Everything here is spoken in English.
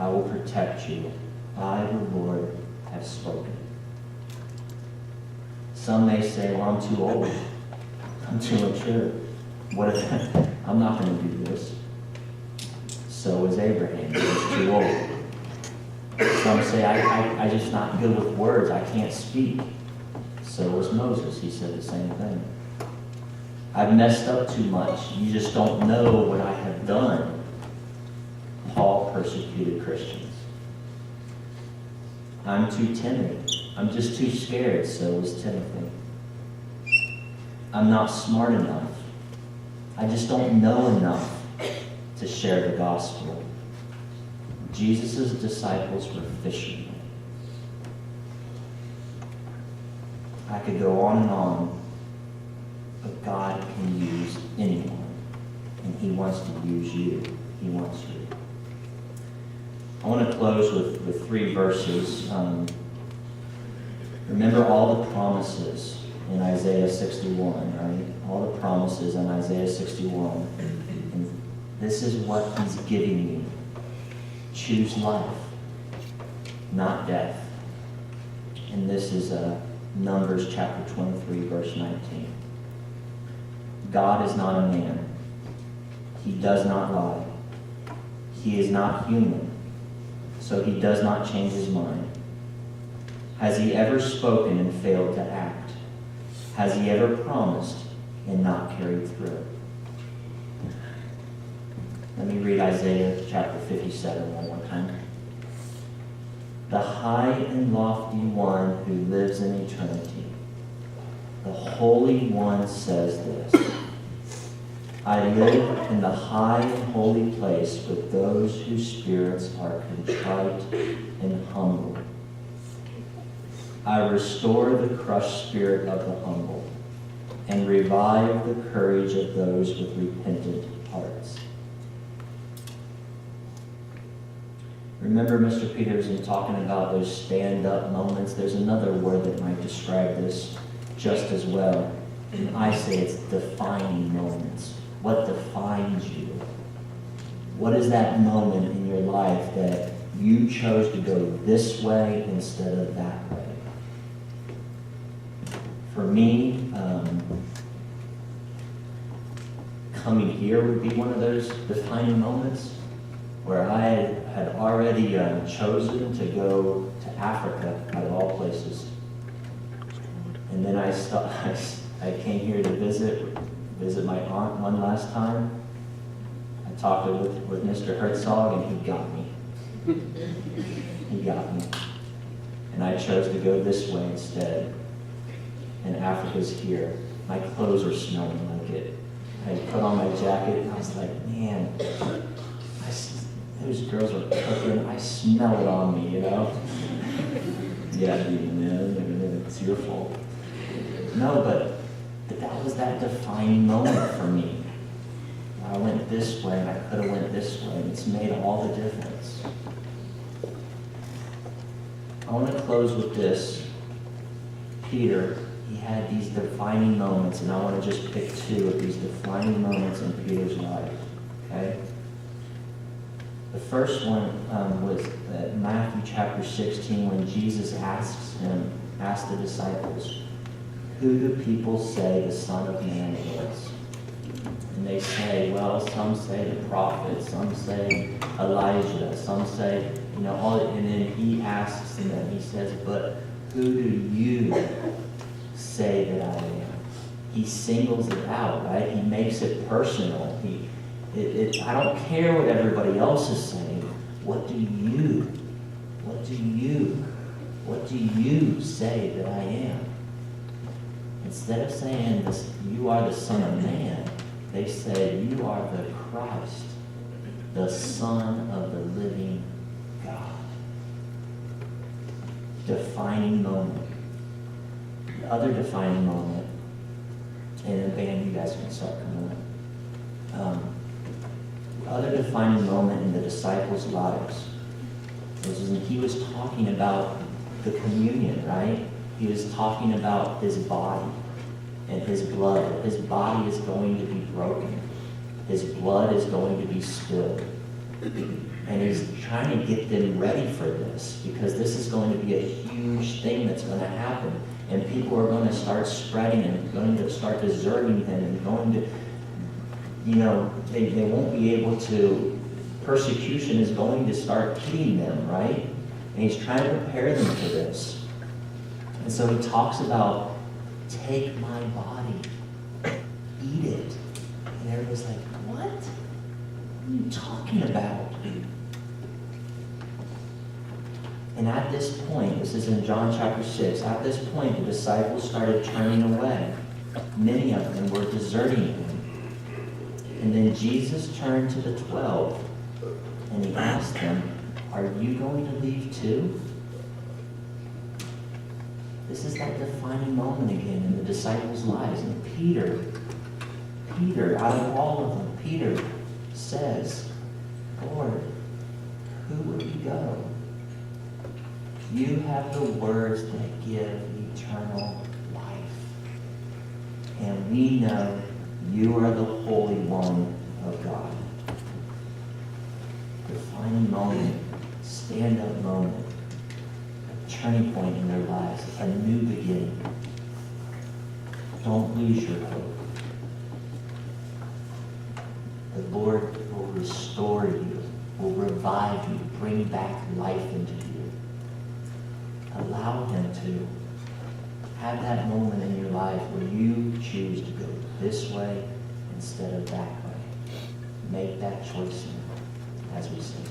I will protect you. I, the Lord, have spoken. Some may say, well, I'm too old. I'm too mature. What if I'm not going to do this? So was Abraham. He was too old. Some say, I'm just not good with words. I can't speak. So was Moses. He said the same thing. I've messed up too much. You just don't know what I have done. Paul persecuted Christians. I'm too timid. I'm just too scared. So was Timothy. I'm not smart enough. I just don't know enough to share the gospel. Jesus' disciples were fishermen. I could go on, but God can use anyone, and He wants to use you. He wants you. I want to close with 3 verses. Remember all the promises in Isaiah 61, right? All the promises in Isaiah 61. And this is what He's giving you. Choose life, not death. And this is Numbers chapter 23, verse 19. God is not a man. He does not lie. He is not human, so He does not change His mind. Has He ever spoken and failed to act? Has He ever promised and not carried through? Let me read Isaiah chapter 57 one more time. The high and lofty one who lives in eternity, the Holy One says this: I live in the high and holy place with those whose spirits are contrite and humble. I restore the crushed spirit of the humble and revive the courage of those with repentant hearts. Remember Mr. Peterson talking about those stand-up moments? There's another word that might describe this just as well. And I say it's defining moments. What defines you? What is that moment in your life that you chose to go this way instead of that way? For me, coming here would be one of those defining moments where I had already chosen to go to Africa, out of all places. And then I came here to visit my aunt one last time. I talked with Mr. Herzog, and he got me. He got me. And I chose to go this way instead. And Africa's here. My clothes are smelling like it. I put on my jacket, and I was like, man, those girls are cooking. I smell it on me, you know? Yeah, man, it's your fault. No, but that was that defining moment for me. I went this way, and I could have went this way, and it's made all the difference. I want to close with this. Peter, he had these defining moments, and I want to just pick 2 of these defining moments in Peter's life, okay? The first one was Matthew chapter 16, when Jesus asked the disciples, who do people say the Son of Man is? And they say, well, some say the prophet, some say Elijah, some say, and then he asks them, he says, but who do you say that I am? He singles it out, right? He makes it personal. I don't care what everybody else is saying. What do you say that I am? Instead of saying this, you are the Son of Man, they say you are the Christ, the Son of the living God. Defining moment. The other defining moment, and then band, you guys can start coming up. The other defining moment in the disciples' lives was when he was talking about the communion, right? He was talking about his body and his blood. His body is going to be broken. His blood is going to be spilled. And he's trying to get them ready for this, because this is going to be a huge thing that's going to happen. And people are going to start spreading and going to start deserting him and going to, they won't be able to, persecution is going to start hitting them, right? And he's trying to prepare them for this. And so he talks about, take my body, eat it. And everybody's like, what? What are you talking about? And at this point, this is in John chapter 6, at this point the disciples started turning away. Many of them were deserting him. And then Jesus turned to the 12 and he asked them, are you going to leave too? This is that defining moment again in the disciples' lives. And Peter, out of all of them, Peter says, Lord, who will we go? You have the words that give eternal life. And we know you are the Holy One of God. Defining moment, stand-up moment, a turning point in their lives, a new beginning. Don't lose your hope. The Lord will restore you, will revive you, bring back life into you. Allow him to have that moment in your life where you choose to go this way instead of that way. Make that choice as we sing.